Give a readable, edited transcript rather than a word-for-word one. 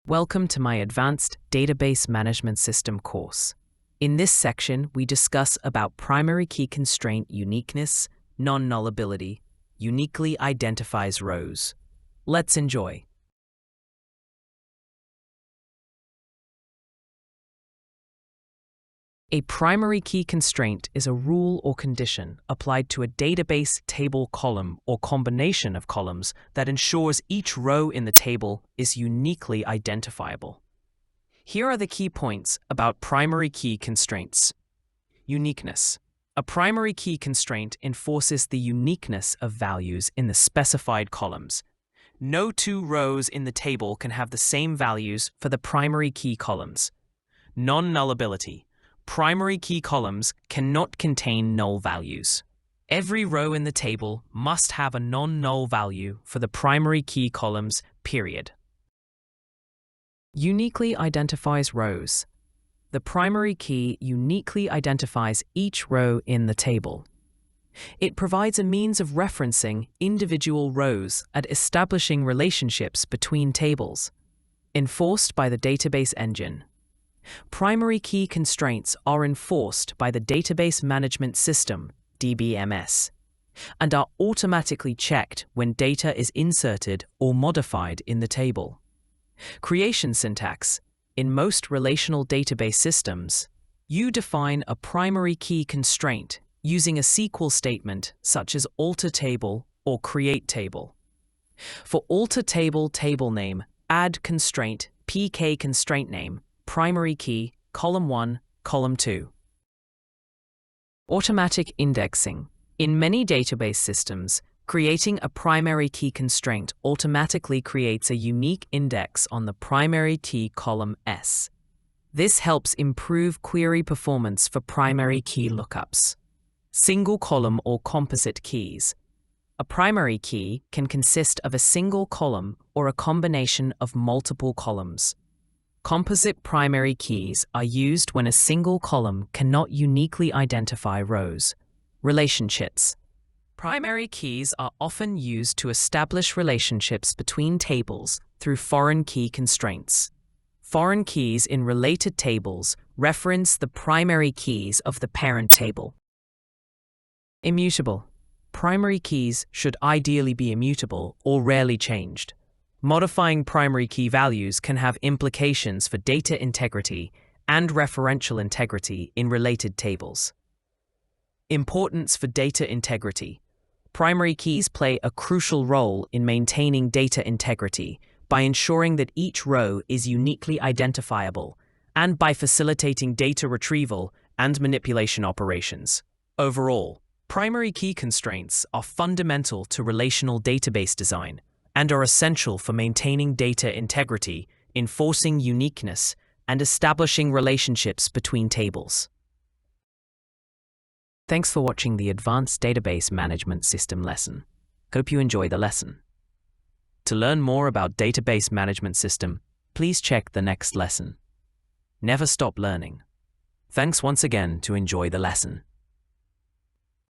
Welcome to my Advanced Database Management System course. In this section, we discuss about primary key constraint uniqueness, non-nullability, uniquely identifies rows. Let's enjoy. A primary key constraint is a rule or condition applied to a database table column or combination of columns that ensures each row in the table is uniquely identifiable. Here are the key points about primary key constraints. Uniqueness. A primary key constraint enforces the uniqueness of values in the specified columns. No two rows in the table can have the same values for the primary key columns. Non-nullability. Primary key columns cannot contain null values. Every row in the table must have a non-null value for the primary key columns, period. Uniquely identifies rows. The primary key uniquely identifies each row in the table. It provides a means of referencing individual rows and establishing relationships between tables. Enforced by the database engine. Primary key constraints are enforced by the Database Management System, DBMS, and are automatically checked when data is inserted or modified in the table. Creation syntax. In most relational database systems, you define a primary key constraint using a SQL statement such as alter table or create table. For alter table table name, add constraint, pk constraint name, primary key, column 1, column 2. Automatic indexing. In many database systems, creating a primary key constraint automatically creates a unique index on the primary key column S. This helps improve query performance for primary key lookups. Single column or composite keys. A primary key can consist of a single column or a combination of multiple columns. Composite primary keys are used when a single column cannot uniquely identify rows. Relationships. Primary keys are often used to establish relationships between tables through foreign key constraints. Foreign keys in related tables reference the primary keys of the parent table. Immutable. Primary keys should ideally be immutable or rarely changed. Modifying primary key values can have implications for data integrity and referential integrity in related tables. Importance for data integrity. Primary keys play a crucial role in maintaining data integrity by ensuring that each row is uniquely identifiable and by facilitating data retrieval and manipulation operations. Overall, primary key constraints are fundamental to relational database design and are essential for maintaining data integrity, enforcing uniqueness, and establishing relationships between tables. Thanks for watching the Advanced Database Management System lesson. Hope you enjoy the lesson. To learn more about Database Management System, please check the next lesson. Never stop learning. Thanks once again to enjoy the lesson.